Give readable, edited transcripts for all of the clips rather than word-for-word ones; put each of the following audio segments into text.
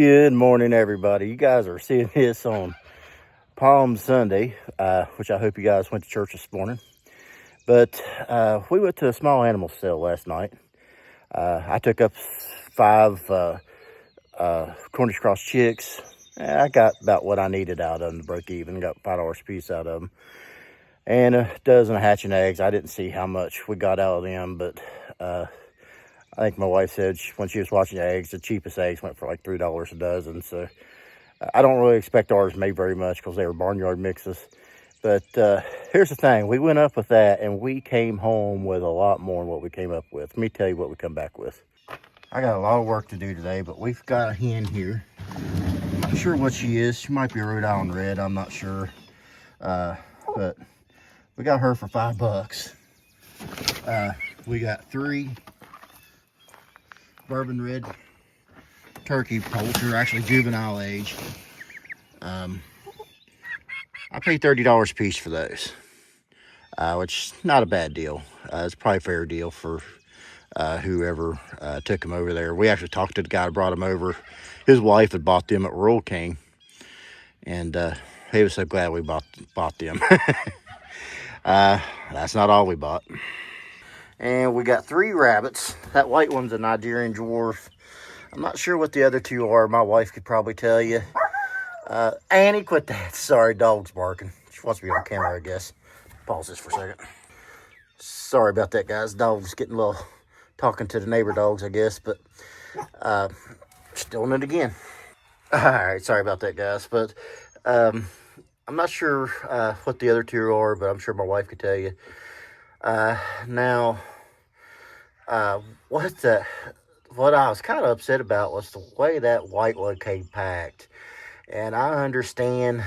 Good morning, everybody. You guys are seeing this on Palm Sunday, which I hope you guys went to church this morning. But we went to a small animal sale last night. I took up 5 Cornish cross chicks. I got about what I needed out of them to break even. Got $5 a piece out of them. And a dozen of hatching eggs. I didn't see how much we got out of them, but I think my wife said when she was watching the eggs, the cheapest eggs went for like $3 a dozen. So I don't really expect ours made very much because they were barnyard mixes. But here's the thing. We went up with that and we came home with a lot more than what we came up with. Let me tell you what we come back with. I got a lot of work to do today, but we've got a hen here. I'm not sure what she is. She might be a Rhode Island Red. I'm not sure. But we got her for $5. We got 3 bourbon red turkey poults. They're actually juvenile age. I paid $30 a piece for those, which is not a bad deal. It's probably a fair deal for whoever took them over there. We actually talked to the guy that brought them over. His wife had bought them at Rural King, and he was so glad we bought them. That's not all we bought. And we got 3 rabbits. That white one's a Nigerian dwarf. I'm not sure what the other 2 are. My wife could probably tell you. Annie, quit that. Sorry, dog's barking. She wants to be on camera, I guess. Pause this for a second. Sorry about that, guys. Dog's getting a little talking to the neighbor dogs, I guess. But just doing it again. All right, sorry about that, guys. But I'm not sure what the other 2 are, but I'm sure my wife could tell you. Now, what I was kind of upset about was the way that white one came packed. And I understand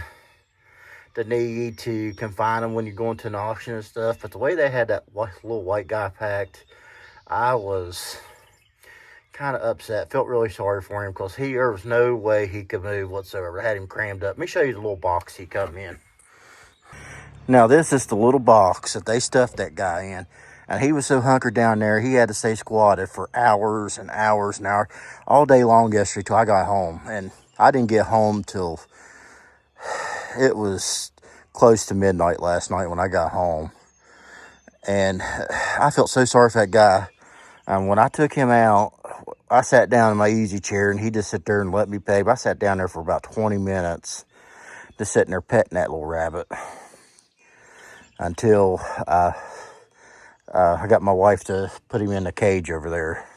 the need to confine them when you're going to an auction and stuff, but the way they had that little white guy packed, I was kind of upset. Felt really sorry for him because there was no way he could move whatsoever. I had him crammed up. Let me show you the little box he come in. Now, this is the little box that they stuffed that guy in. And he was so hunkered down there, he had to stay squatted for hours and hours and hours, all day long yesterday till I got home. And I didn't get home till it was close to midnight last night when I got home. And I felt so sorry for that guy. And when I took him out, I sat down in my easy chair and he just sat there and let me pay. But I sat down there for about 20 minutes just sitting there petting that little rabbit until I got my wife to put him in the cage over there.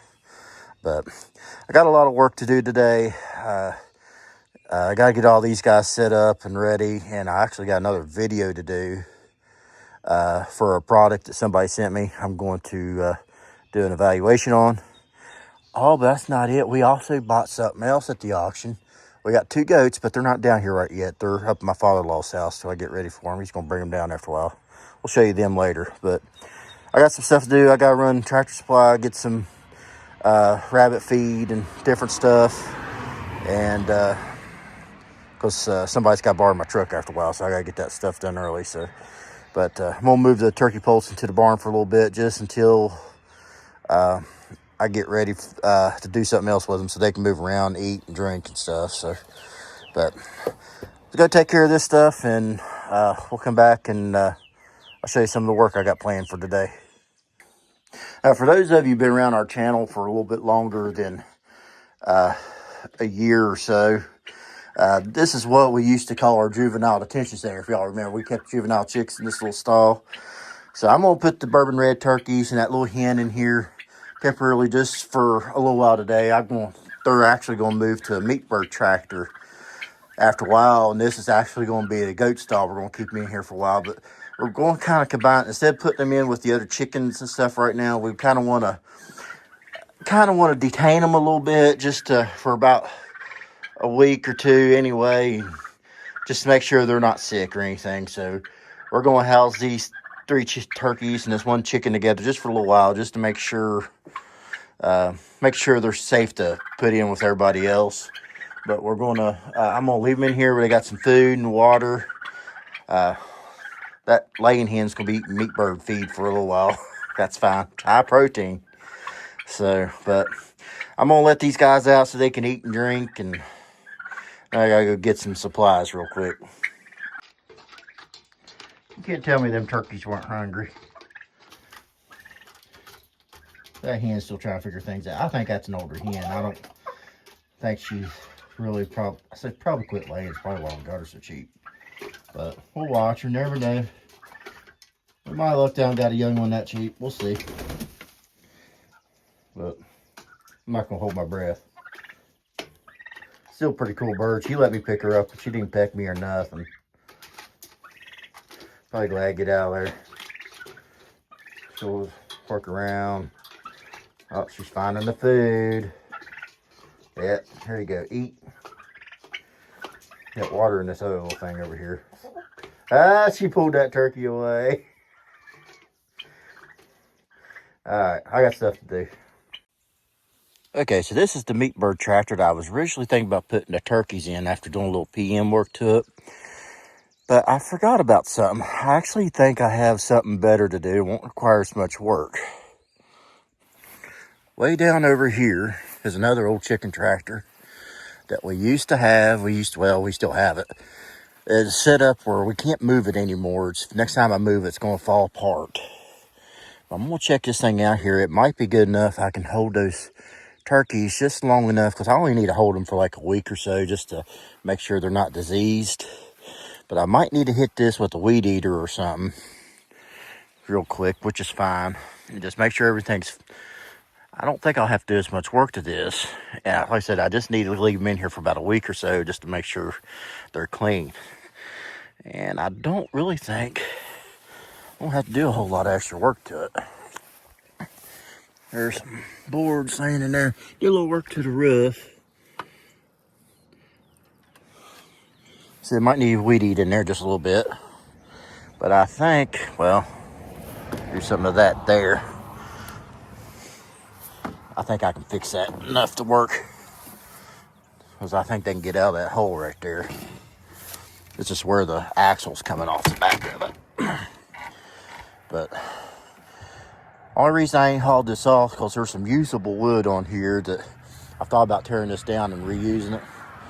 But I got a lot of work to do today. I got to get all these guys set up and ready. And I actually got another video to do for a product that somebody sent me. I'm going to do an evaluation on. Oh, but that's not it. We also bought something else at the auction. We got 2 goats, but they're not down here right yet. They're up at my father-in-law's house till I get ready for them. He's going to bring them down after a while. We'll show you them later. But I got some stuff to do. I got to run Tractor Supply, get some rabbit feed and different stuff. And because somebody's got to borrow my truck after a while, so I got to get that stuff done early. But I'm going to move the turkey poults into the barn for a little bit just until I get ready to do something else with them so they can move around, eat, and drink and stuff. But let's go take care of this stuff, and we'll come back and I'll show you some of the work I got planned for today. For those of you who've been around our channel for a little bit longer than a year or so, this is what we used to call our juvenile detention center. If y'all remember, we kept juvenile chicks in this little stall. So I'm going to put the bourbon red turkeys and that little hen in here temporarily just for a little while today. They're actually going to move to a meat bird tractor after a while, and this is actually going to be a goat stall. We're going to keep them in here for a while, but we're going to kind of combine, instead of putting them in with the other chickens and stuff right now, we kind of want to detain them a little bit just for about a week or 2 anyway, just to make sure they're not sick or anything. So we're going to house these 3 turkeys and this 1 chicken together just for a little while, just to make sure they're safe to put in with everybody else. But I'm going to leave them in here where they got some food and water. That laying hen's going to be eating meat bird feed for a little while. That's fine. High protein. But I'm going to let these guys out so they can eat and drink and I gotta go get some supplies real quick. You can't tell me them turkeys weren't hungry. That hen's still trying to figure things out. I think that's an older hen. I don't think she's really I said probably quit laying. It's probably why we got her so cheap. But we'll watch her. Never know. We might look down and got a young one that cheap. We'll see. But I'm not gonna hold my breath. Still a pretty cool bird. She let me pick her up, but she didn't peck me or nothing. Probably glad to get out of there. She'll work around. Oh, she's finding the food. Yeah, here you go. Eat. Got water in this other little thing over here. Ah, she pulled that turkey away. Alright, I got stuff to do. Okay, so this is the meat bird tractor that I was originally thinking about putting the turkeys in after doing a little PM work to it. But I forgot about something. I actually think I have something better to do. It won't require as much work. Way down over here is another old chicken tractor that we used to have. We still have it. It's set up where we can't move it anymore. Next time I move it, it's going to fall apart. I'm going to check this thing out here. It might be good enough. I can hold those turkeys just long enough, because I only need to hold them for like a week or so just to make sure they're not diseased. But I might need to hit this with a weed eater or something real quick, which is fine. And just make sure everything's... I don't think I'll have to do as much work to this. Yeah, like I said, I just need to leave them in here for about a week or so just to make sure they're clean. And I don't really think I won't have to do a whole lot of extra work to it. There's some boards laying in there. Do a little work to the roof. So it might need weed eat in there just a little bit. But I think, well, do some of that there. I think I can fix that enough to work. Because I think they can get out of that hole right there. This is where the axle's coming off the back of it. But only reason I ain't hauled this off because there's some usable wood on here that I thought about tearing this down and reusing it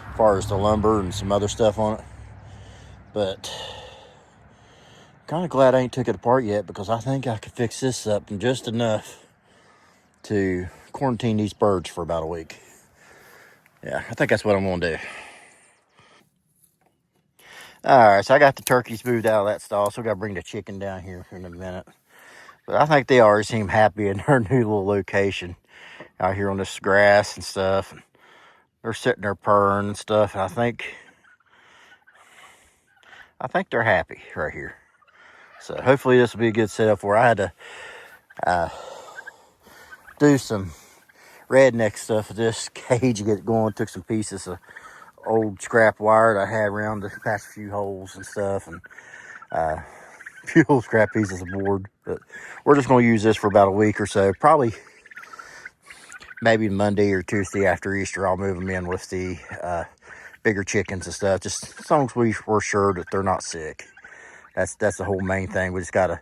as far as the lumber and some other stuff on it. But kind of glad I ain't took it apart yet, because I think I could fix this up in just enough to quarantine these birds for about a week. Yeah, I think that's what I'm gonna do. Alright, so I got the turkeys moved out of that stall, so I gotta bring the chicken down here in a minute. But I think they already seem happy in their new little location out here on this grass and stuff. They're sitting there purring and stuff, and I think they're happy right here. So hopefully this will be a good setup for. I had to do some redneck stuff with this cage to get it going. Took some pieces of old scrap wire that I had around the past few holes and stuff, and a few old scrap pieces of board. But we're just going to use this for about a week or so. Probably maybe Monday or Tuesday after Easter, I'll move them in with the bigger chickens and stuff. Just as long as we're sure that they're not sick. That's the whole main thing. We just got to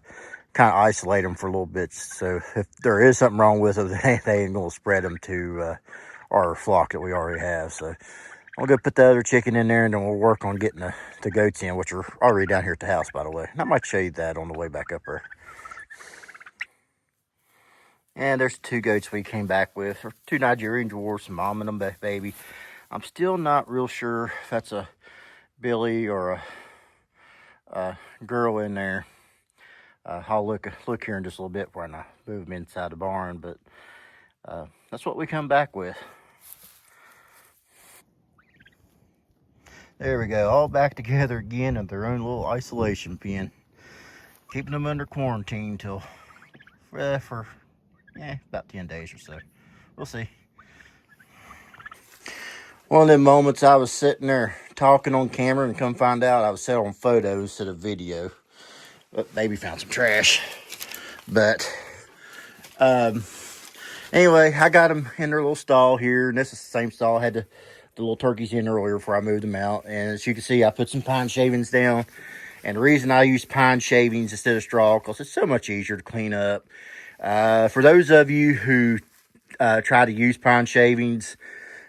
kind of isolate them for a little bit. So if there is something wrong with them, they ain't going to spread them to our flock that we already have. So I'll go put the other chicken in there, and then we'll work on getting the goats in, which are already down here at the house, by the way. And I might show you that on the way back up there. And there's 2 goats we came back with. 2 Nigerian dwarfs, some mom and a baby. I'm still not real sure if that's a Billy or a girl in there. I'll look here in just a little bit when I move them inside the barn, but that's what we come back with. There we go, all back together again in their own little isolation pen. Keeping them under quarantine till for about 10 days or so. We'll see. One of them moments I was sitting there talking on camera and come find out I was set on photos instead of video. But baby found some trash. But anyway, I got them in their little stall here, and this is the same stall I had the little turkeys in earlier before I moved them out. And as you can see, I put some pine shavings down. And the reason I use pine shavings instead of straw, because it's so much easier to clean up. For those of you who try to use pine shavings,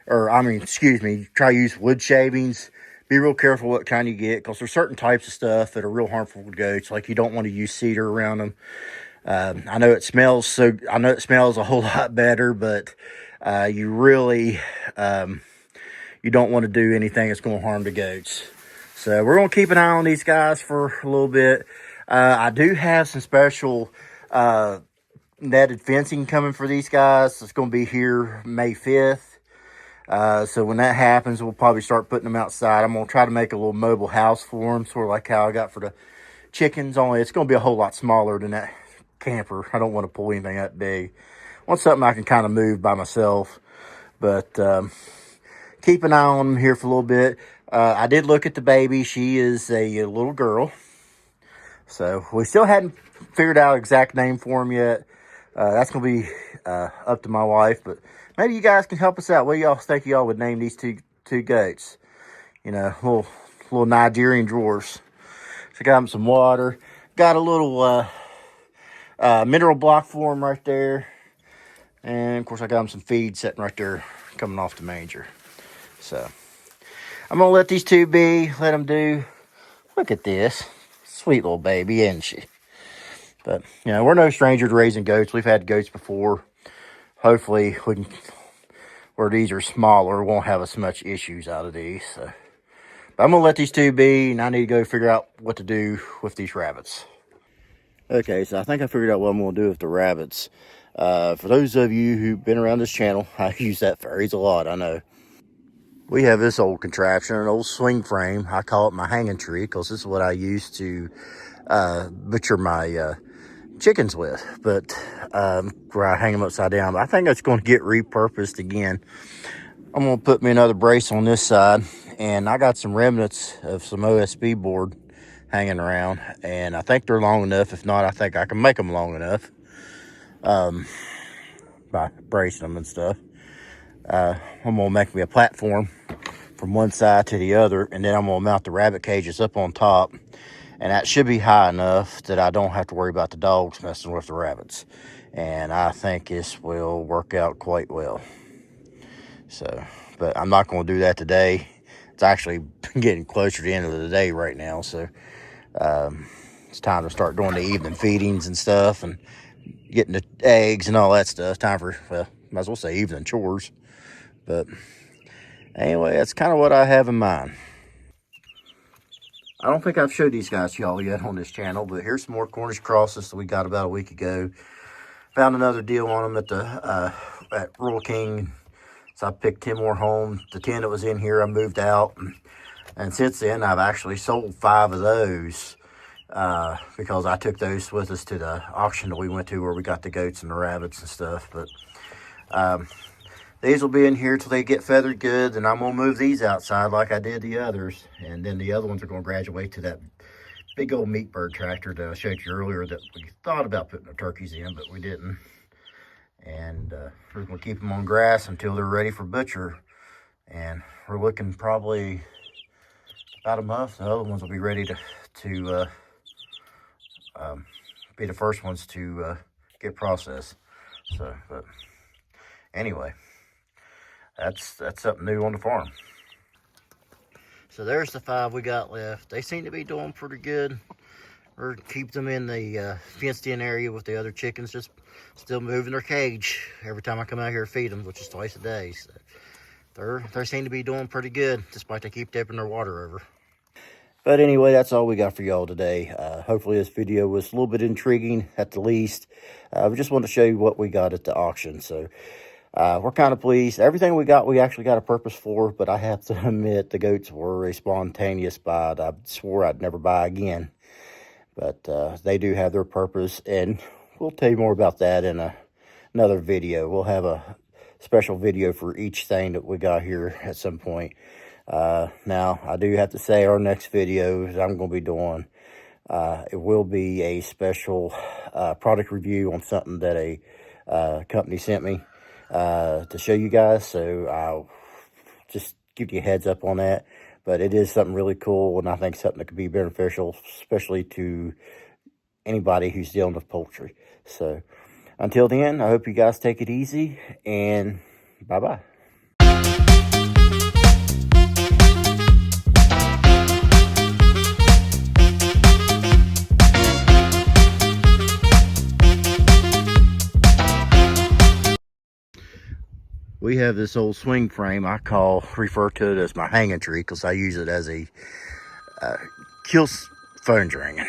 excuse me, try to use wood shavings. Be real careful what kind you get, because there's certain types of stuff that are real harmful to goats. Like, you don't want to use cedar around them. I know it smells a whole lot better, but you really you don't want to do anything that's going to harm the goats. So we're going to keep an eye on these guys for a little bit. I do have some special netted fencing coming for these guys. It's going to be here May 5th. So when that happens, we'll probably start putting them outside. I'm going to try to make a little mobile house for them, sort of like how I got for the chickens, only it's going to be a whole lot smaller than that camper. I don't want to pull anything that big. I want something I can kind of move by myself. But keep an eye on them here for a little bit. I did look at the baby. She is a little girl. So we still hadn't figured out exact name for him yet. That's going to be up to my wife. But maybe you guys can help us out. What do y'all think y'all would name these two goats? You know, little Nigerian drawers. So got them some water. Got a little mineral block for them right there. And, of course, I got them some feed sitting right there coming off the manger. So I'm going to let these two be. Let them do. Look at this. Sweet little baby, isn't she? But, you know, we're no stranger to raising goats. We've had goats before. Hopefully, where these are smaller, won't have as much issues out of these. So. But I'm going to let these two be, and I need to go figure out what to do with these rabbits. Okay, so I think I figured out what I'm going to do with the rabbits. For those of you who've been around this channel, I use that phrase a lot, I know. We have this old contraption, an old swing frame. I call it my hanging tree, because this is what I use to butcher my chickens with. But where I hang them upside down. But I think it's going to get repurposed again. I'm going to put me another brace on this side. And I got some remnants of some OSB board hanging around. And I think they're long enough. If not, I think I can make them long enough. By bracing them and stuff. I'm going to make me a platform from one side to the other, and then I'm going to mount the rabbit cages up on top, and that should be high enough that I don't have to worry about the dogs messing with the rabbits. And I think this will work out quite well. So, but I'm not going to do that today. It's actually getting closer to the end of the day right now, so it's time to start doing the evening feedings and stuff, and getting the eggs and all that stuff. Time for, well, might as well say evening chores. But anyway, that's kind of what I have in mind. I don't think I've showed these guys to y'all yet on this channel, but here's some more Cornish crosses that we got about a week ago. Found another deal on them at Rural King. So I picked 10 more home. The 10 that was in here, I moved out. And since then, I've actually sold 5 of those because I took those with us to the auction that we went to where we got the goats and the rabbits and stuff. But these will be in here till they get feathered good, and I'm going to move these outside like I did the others. And then the other ones are going to graduate to that big old meat bird tractor that I showed you earlier that we thought about putting the turkeys in, but we didn't. And we're going to keep them on grass until they're ready for butcher. And we're looking probably about a month. The other ones will be ready to be the first ones to get processed. So, but anyway, that's something new on the farm. So there's the 5 we got left. They seem to be doing pretty good. Or keep them in the fenced-in area with the other chickens, just still moving their cage every time I come out here to feed them, which is twice a day. So they seem to be doing pretty good, despite they keep tipping their water over. But anyway, that's all we got for y'all today. Hopefully this video was a little bit intriguing at the least. We just wanted to show you what we got at the auction. So we're kind of pleased. Everything we got, we actually got a purpose for, but I have to admit the goats were a spontaneous buy. I swore I'd never buy again. But they do have their purpose, and we'll tell you more about that in another video. We'll have a special video for each thing that we got here at some point. Now, I do have to say our next video that I'm going to be doing, it will be a special product review on something that a company sent me to show you guys. So I'll just give you a heads up on that. But it is something really cool, and I think something that could be beneficial, especially to anybody who's dealing with poultry. So until then, I hope you guys take it easy, and bye-bye. we have this old swing frame I refer to it as my hanging tree, because I use it as a kill phone ring.